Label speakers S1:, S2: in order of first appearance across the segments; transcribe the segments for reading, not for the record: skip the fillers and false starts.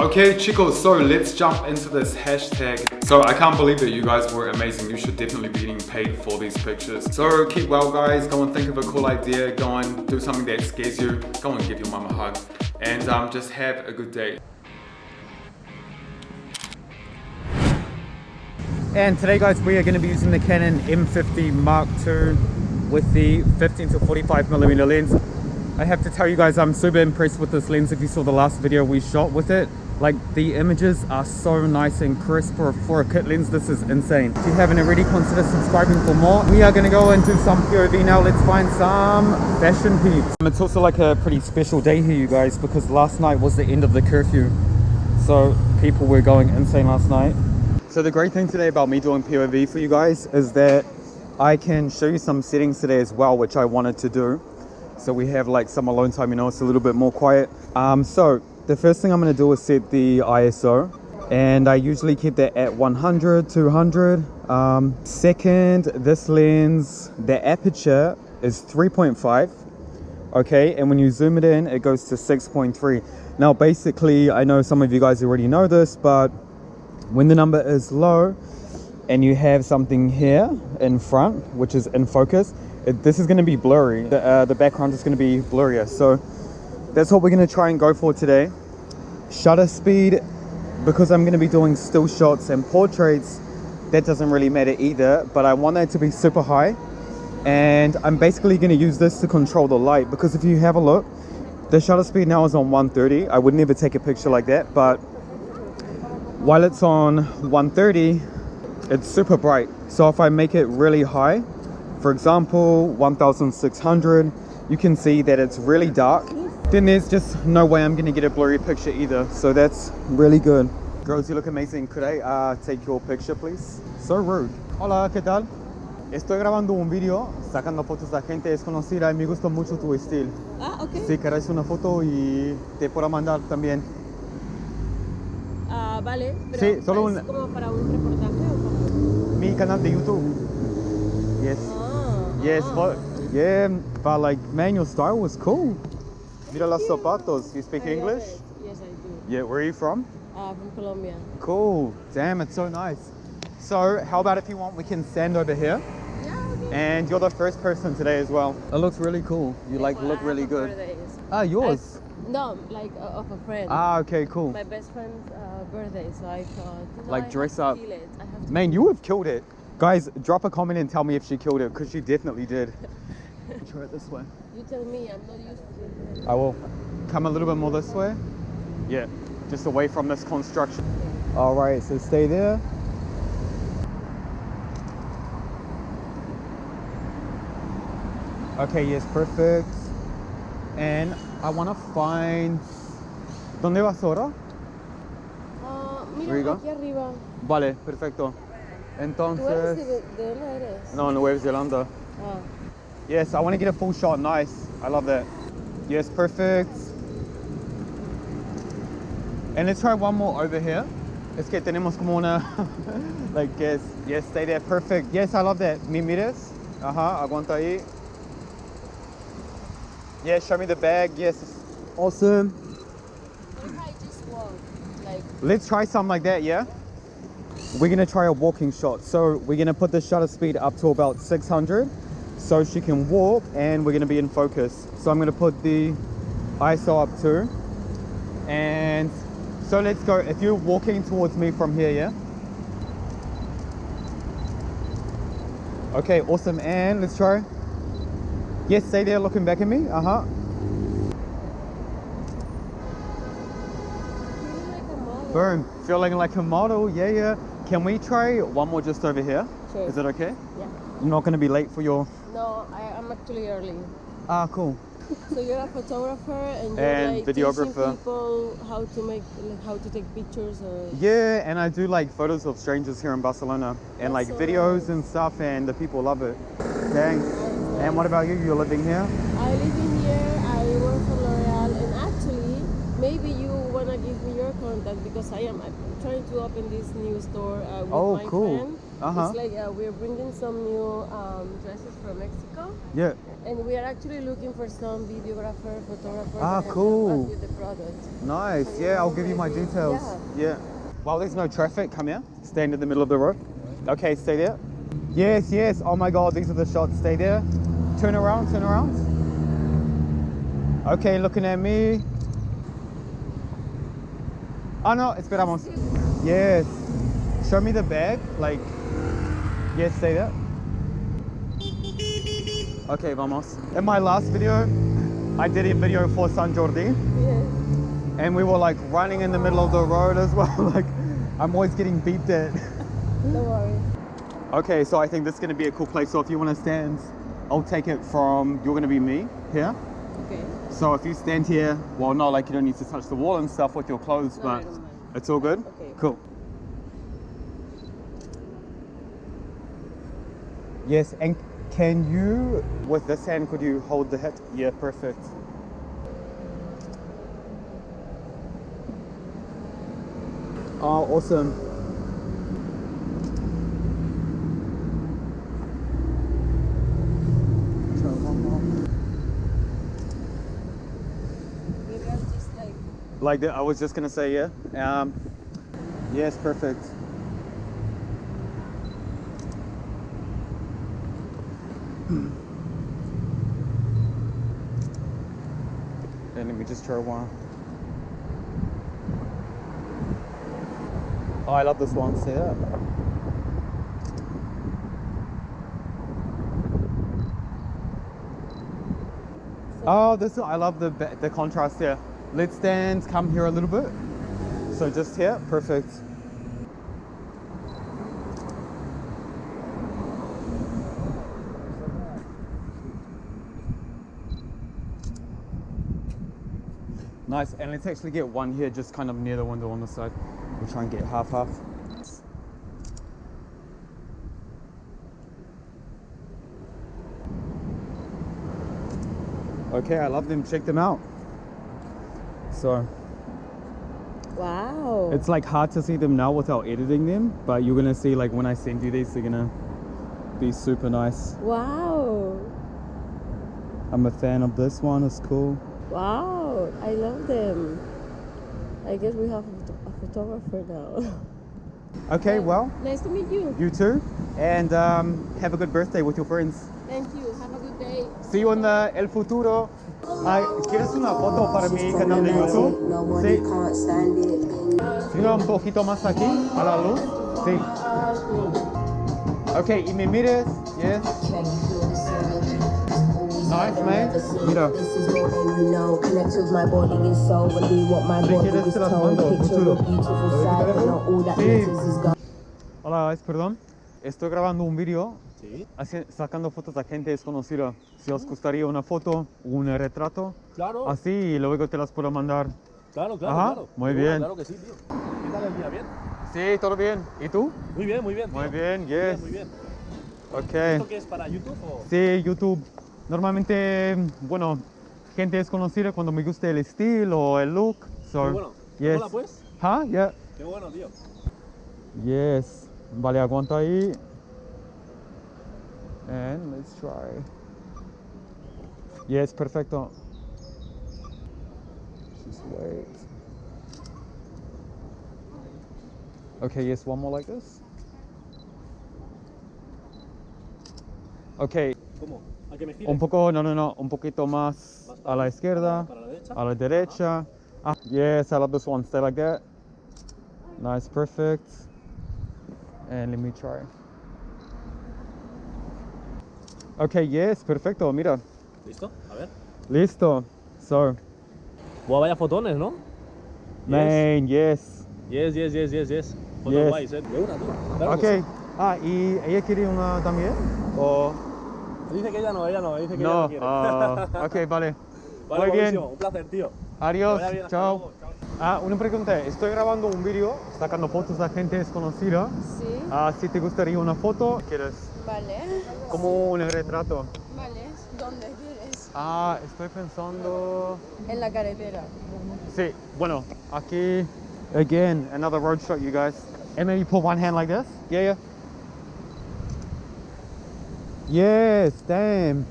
S1: Okay chicos, so let's jump into this hashtag. So I can't believe that you guys were amazing. You should definitely be getting paid for these pictures. So keep well guys, go and think of a cool idea, go and do something that scares you, go and give your mum a hug, and just have a good day.
S2: And today guys, we are going to be using the Canon M50 Mark II with the 15 to 45mm lens. I have to tell you guys, I'm super impressed with this lens. If you saw the last video we shot with it, like the images are so nice and crisp for a kit lens. This is insane. If you haven't already, consider subscribing for more. We are going to go and do some POV now. Let's find some fashion peeps. It's also like a pretty special day here, you guys, because last night was the end of the curfew. So people were going insane last night. So the great thing today about me doing POV for you guys is that I can show you some settings today as well, which I wanted to do. So we have like some alone time, you know, it's a little bit more quiet. So the first thing I'm going to do is set the ISO, and I usually keep that at 100, 200. Second, this lens, the aperture is 3.5. Okay, and when you zoom it in, it goes to 6.3. Now basically, I know some of you guys already know this, but when the number is low and you have something here in front, which is in focus, this is going to be blurry. The background is going to be blurrier. So that's what we're going to try and go for today. Shutter speed, because I'm going to be doing still shots and portraits, that doesn't really matter either, but I want that to be super high. And I'm basically going to use this to control the light, because if you have a look, the shutter speed now is on 130. I would never take a picture like that, but while it's on 130, it's super bright. So if I make it really high, for example 1600, you can see that it's really dark. Then there's just no way I'm gonna get a blurry picture either. So that's really good. Girls, you look amazing. Could I take your picture please? So rude. Hola, ¿qué tal? Estoy grabando un video sacando fotos de gente desconocida y me gusta mucho tu estilo.
S3: Ah, ok.
S2: Si querés una foto y te puedo mandar también.
S3: Ah, vale, pero
S2: Sí, solo
S3: ¿es como para un reportaje o como?
S2: Mi canal de YouTube. Yes. Yes, but yeah, but like, man, your style was cool. Mira los zapatos. You speak English?
S3: Yes, I do.
S2: Yeah, where are you from?
S3: From Colombia.
S2: Cool. Damn, it's so nice. So, how about if you want, we can stand over here.
S3: Yeah, okay.
S2: And you're the first person today as well. It looks really cool. You like look really good.
S3: Birthdays.
S2: Ah, yours?
S3: No, like of a friend.
S2: Ah, okay, cool.
S3: My best friend's birthday, so I thought,
S2: Like,
S3: I
S2: dress
S3: have
S2: up.
S3: to kill it. I have to
S2: Man, you have killed it. Guys, drop a comment and tell me if she killed it, because she definitely did. Try it this way.
S3: You tell me, I'm not used to it.
S2: I will. Come a little bit more this way. Yeah, just away from this construction. All right, so stay there. Okay, yes, perfect. And I want to find... ¿Dónde vas ahora?
S3: Mira,
S2: There you go.
S3: aquí arriba.
S2: Vale, perfecto.
S3: ¿Tú eres
S2: Entonces...
S3: de dónde eres?
S2: No, Nueva Zelanda.
S3: Ah.
S2: Yes, I want to get a full shot. Nice. I love that. Yes, perfect. And let's try one more over here. Es que tenemos como una... like, yes, yes, stay there. Perfect. Yes, I love that. ¿Me mires? Ajá, aguanta ahí. Yes, show me the bag. Yes. Awesome.
S3: What if I just walk? Like,
S2: Let's try something like that, yeah? We're going to try a walking shot. So we're going to put the shutter speed up to about 600 so she can walk, and we're going to be in focus. So I'm going to put the ISO up too. And so let's go. If you're walking towards me from here, yeah? Okay, awesome. And let's try. Yes, stay there looking back at me. Uh-huh.
S3: feeling like a model.
S2: Boom. Feeling like a model. Yeah, yeah. Can we try one more just over here?
S3: Sure.
S2: Is it okay?
S3: Yeah.
S2: You're not going to be late for your...
S3: No, I'm actually early.
S2: Ah, cool.
S3: So you're a photographer and you're
S2: And
S3: like
S2: videographer.
S3: teaching people how to make, like, how to take pictures or...
S2: Yeah, and I do like photos of strangers here in Barcelona, and like
S3: That's so
S2: videos
S3: nice.
S2: and stuff, and the people love it. Thanks.
S3: Nice.
S2: And what about you? You're living here?
S3: I live in here, I work for L'Oreal, and actually, maybe you wanna give me your contact because I'm trying to open this new store with
S2: Oh,
S3: my
S2: cool.
S3: friend.
S2: Uh-huh.
S3: It's like we're bringing some new dresses from Mexico.
S2: Yeah.
S3: And we are actually looking for some videographer, photographer.
S2: Ah,
S3: that can
S2: cool.
S3: help us with the product.
S2: Nice. Yeah, I'll give you my
S3: Maybe-
S2: details.
S3: Yeah.
S2: While there's no traffic, come here. Stand in the middle of the road. Okay, stay there. Yes, yes. Oh my God, these are the shots. Stay there. Turn around, turn around. Okay, looking at me. Oh no, esperamos. Yes. Show me the bag. Like, yes, stay there. Okay, vamos. In my last video, I did a video for San Jordi.
S3: Yes.
S2: And we were like running in the middle of the road as well. Like, I'm always getting beeped at.
S3: Don't worry.
S2: Okay, so I think this is gonna be a cool place. So if you wanna stand, I'll take it from, you're gonna be me here.
S3: Okay.
S2: So if you stand here, well, not like you don't need to touch the wall and stuff with your clothes,
S3: No, I
S2: but
S3: don't mind.
S2: it's all good?
S3: Okay.
S2: Cool. Yes, and can you, with this hand, could you hold the hit? Yeah, perfect. Oh, awesome. Try one more.
S3: Maybe I'm just like.
S2: Like that, I was just gonna say, yeah. Yes, perfect. And let me just try one. Oh, I love this one. See that? Oh, this I love the contrast here. Let's stand. Come here a little bit. So just here, perfect. Nice, and let's actually get one here, just kind of near the window on the side. We'll try and get half. Okay, I love them. Check them out. So
S3: Wow.
S2: it's like hard to see them now without editing them, but you're gonna see like when I send you these, they're gonna be super nice.
S3: Wow.
S2: I'm a fan of this one. It's cool.
S3: Wow. I love them. I guess we have a photographer now.
S2: Okay, well,
S3: Nice to meet you.
S2: you too, and have a good birthday with your friends.
S3: Thank you. Have a good day.
S2: See you in the El Futuro. Ay, ¿quieres una foto para mi canal de YouTube? Sí. Mira un poquito más aquí, a la luz. Sí. Okay, y me mires. Yes. Nice, man. Mira. Si quieres te las mando, chulo. Sí. Hola, guys, perdón. Estoy grabando un video.
S4: Sí,
S2: Sacando fotos a gente desconocida. Si os gustaría una foto, un retrato,
S4: claro,
S2: así y luego te las puedo mandar.
S4: claro,
S2: Ajá,
S4: claro.
S2: muy bien.
S4: Claro que sí, tío. ¿Qué tal el día? ¿Bien?
S2: Sí, todo bien. ¿Y tú?
S4: Muy bien, tío.
S2: Muy bien, yes.
S4: Muy bien.
S2: Ok.
S4: ¿Esto qué es para YouTube o...?
S2: Sí, YouTube. Normalmente, bueno, gente desconocida cuando me gusta el estilo o el look. So,
S4: Qué bueno.
S2: yes.
S4: Hola, pues.
S2: ¿Ah? Yeah.
S4: Qué bueno, tío.
S2: Yes. Vale, aguanta ahí. And let's try. Yes, perfecto. Just wait. Okay, yes, one more like this. Okay,
S4: ¿Cómo? ¿A que me gire?
S2: un poco, no, un poquito más a la izquierda,
S4: ¿Para la derecha?
S2: a la derecha. Ah, yes, I love this one. Stay like that. Nice, perfect. And let me try. Okay, yes, perfecto, mira.
S4: ¿Listo? A ver.
S2: Listo. So,
S4: Buah, vaya fotones, ¿no?
S2: man, yes.
S4: Yes. Fotos
S2: Yes.
S4: guays, ¿eh? De una, tío. Claro
S2: Ok.
S4: que sí.
S2: Ah, ¿y ella quiere una también? ¿O
S4: Dice que ella no, dice que ella
S2: no?
S4: no quiere.
S2: Ok, vale.
S4: Vale,
S2: Muy bien.
S4: buenísimo. Un placer, tío.
S2: Adiós.
S4: Que vaya bien, hasta
S2: Chao.
S4: luego. Chao.
S2: Ah, una pregunta. Estoy grabando un vídeo sacando fotos a gente desconocida.
S3: Sí.
S2: Ah, si te gustaría una foto, ¿quieres?
S3: Vale.
S2: Como un retrato.
S3: Vale. ¿Dónde quieres?
S2: Ah, estoy pensando...
S3: En la carretera.
S2: Sí, bueno, aquí, again, another road shot, you guys. And maybe put one hand like this. Yeah. Yes, damn.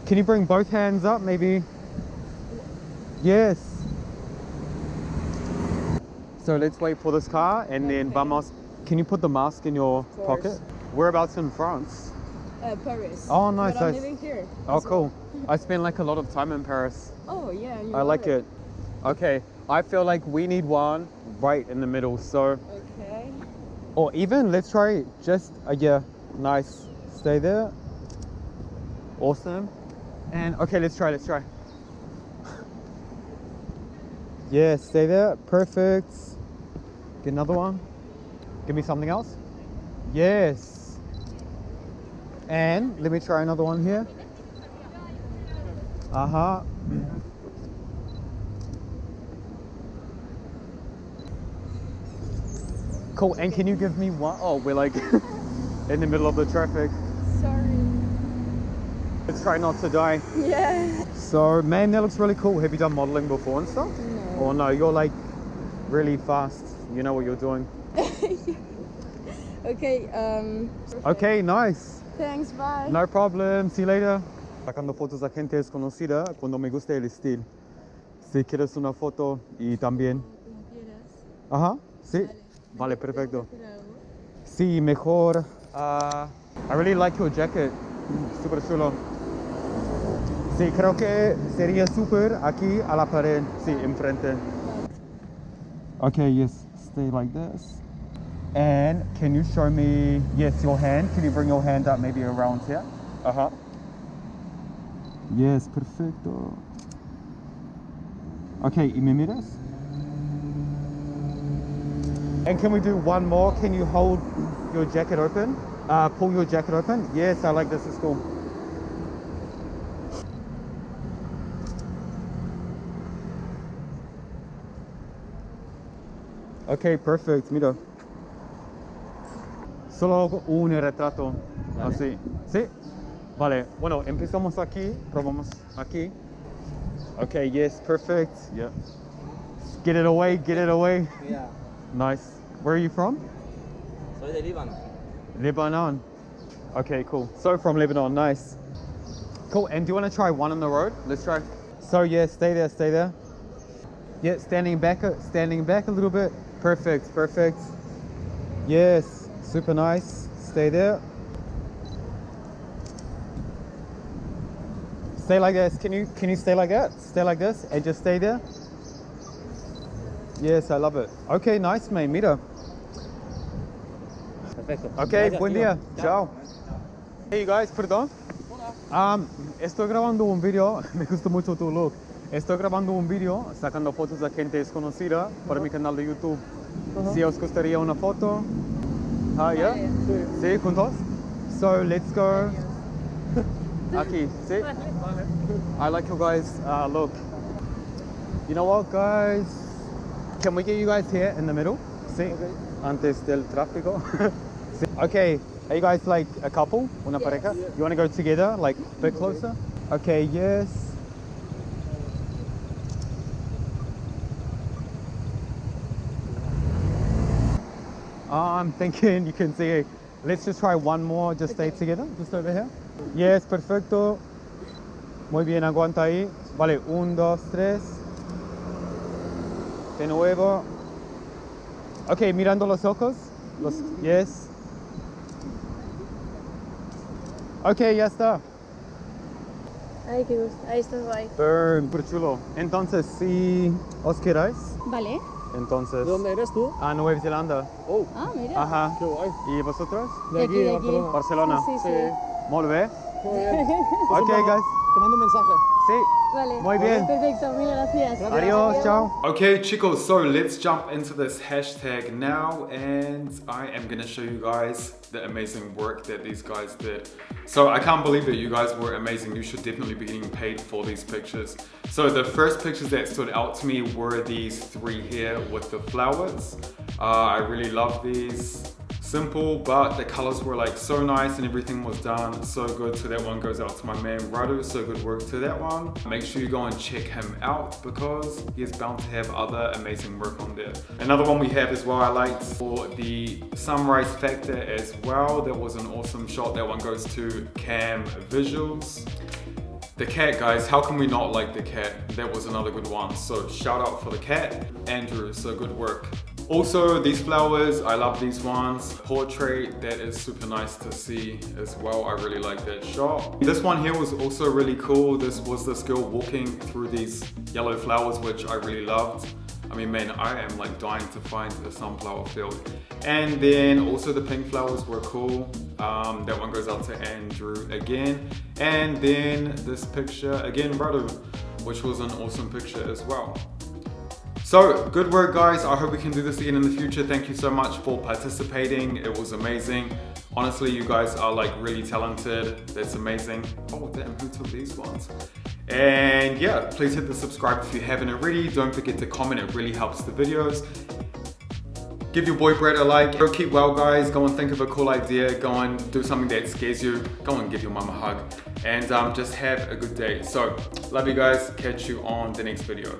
S2: Can you bring both hands up, maybe? Yes. So let's wait for this car and then vamos. Can you put the mask in your pocket? Whereabouts in France?
S3: Paris.
S2: Oh, nice.
S3: But I'm living here.
S2: Oh, cool. I spent like a lot of time in Paris.
S3: Oh, yeah.
S2: I like it. Okay, I feel like we need one right in the middle. So,
S3: Okay.
S2: or even let's try just, yeah, nice. Stay there. Awesome. And okay, let's try. Yeah, stay there. Perfect. Get another one. Give me something else. Yes. And let me try another one here. Uh-huh. Cool. And can you give me one? Oh, we're like in the middle of the traffic.
S3: Sorry.
S2: Let's try not to die.
S3: Yeah.
S2: So, man, that looks really cool. Have you done modeling before and stuff?
S3: No.
S2: Or no, you're like really fast. You know what you're doing.
S3: Okay.
S2: Okay, nice.
S3: Thanks. Bye.
S2: No problem. See you later. Sacando fotos a gente desconocida cuando me gusta el estilo. Si quieres una foto y también. Ajá, sí. Vale, perfecto. Sí, mejor. I really like your jacket. Super chulo. Sí, creo que sería super aquí a la pared. Sí, enfrente. Okay, yes. Stay like this. And can you show me, yes, your hand? Can you bring your hand up maybe around here? Uh-huh. Yes, perfecto. Okay, ¿y me miras? And can we do one more? Can you hold your jacket open? Pull your jacket open? Yes, I like this, it's cool. Okay, perfect, mira. Solo un retrato, así. ¿Sí? Vale, bueno, empezamos aquí, probamos aquí. Okay, yes, perfect. Yeah. Get it away, get it away.
S4: Yeah.
S2: Nice. Where are you from?
S4: Soy de Líbano.
S2: Lebanon. Okay, cool. So from Lebanon, nice. Cool, and do you want to try one on the road? Let's try. So yeah, stay there, stay there. Yeah, standing back a little bit. Perfect, perfect. Yes, super nice. Stay there. Stay like this. Can you stay like that? Stay like this and just stay there. Yes, I love it. Okay, nice, mate. Mira.
S4: Perfecto.
S2: Okay,
S4: Gracias,
S2: buen
S4: tío.
S2: día. Ciao. Hey you guys, perdón. Estoy grabando un video. Me gusta mucho tu look. Estoy grabando un video sacando fotos de gente desconocida para mi canal de YouTube. Si os gustaría una foto. Yeah? Sí, juntos. So let's go. Aquí, see? I like you guys' look. You know what, guys? Can we get you guys here in the middle? See? Okay. Antes del tráfico. See? Okay, are you guys like a couple? Una pareja? You want to go together, like a bit closer? Okay, yes. I'm thinking you can see. Let's just try one more. Just stay together. Just over here. Yes, perfecto. Muy bien, aguanta ahí. Vale, 1, 2, 3. De nuevo. Ok, mirando los ojos. Yes. Ok, ya está.
S3: Ay, qué gusto. Ahí estás, guay.
S2: Burn, súper chulo. Entonces, si os queráis,
S3: Vale.
S2: entonces.
S4: ¿De dónde eres tú?
S2: A Nueva Zelanda.
S4: Oh,
S3: Ah, mira.
S2: Ajá.
S4: qué guay.
S2: ¿Y vosotros?
S4: De aquí, de Barcelona.
S2: Barcelona.
S3: Sí, sí.
S2: Muy bien.
S4: Muy bien.
S2: Ok, guys.
S4: Te mando un mensaje.
S2: Sí.
S3: Vale.
S2: Muy bien.
S3: Perfecto, mil gracias.
S2: Adiós, ciao.
S1: Okay, chicos, so let's jump into this hashtag now, and I am gonna show you guys the amazing work that these guys did. So I can't believe it, you guys were amazing. You should definitely be getting paid for these pictures. So the first pictures that stood out to me were these 3 here with the flowers. I really love these. Simple, but the colors were like so nice and everything was done so good. So that one goes out to my man Radu, so good work to that one. Make sure you go and check him out because he is bound to have other amazing work on there. Another one we have as well I liked for the sunrise factor as well. That was an awesome shot. That one goes to Cam Visuals. The cat, guys, how can we not like the cat? That was another good one. So shout out for the cat. Andrew, so good work. Also, these flowers, I love these ones. Portrait, that is super nice to see as well. I really like that shot. This one here was also really cool. This was this girl walking through these yellow flowers, which I really loved. I mean, man, I am like dying to find a sunflower field. And then also the pink flowers were cool. That one goes out to Andrew again. And then this picture, again, Radu, which was an awesome picture as well. So, good work guys. I hope we can do this again in the future. Thank you so much for participating. It was amazing. Honestly, you guys are like really talented. That's amazing. Oh damn, who took these ones? And yeah, please hit the subscribe if you haven't already. Don't forget to comment, it really helps the videos. Give your boy Brad a like. Go keep well guys. Go and think of a cool idea. Go and do something that scares you. Go and give your mom a hug. And just have a good day. So, love you guys. Catch you on the next video.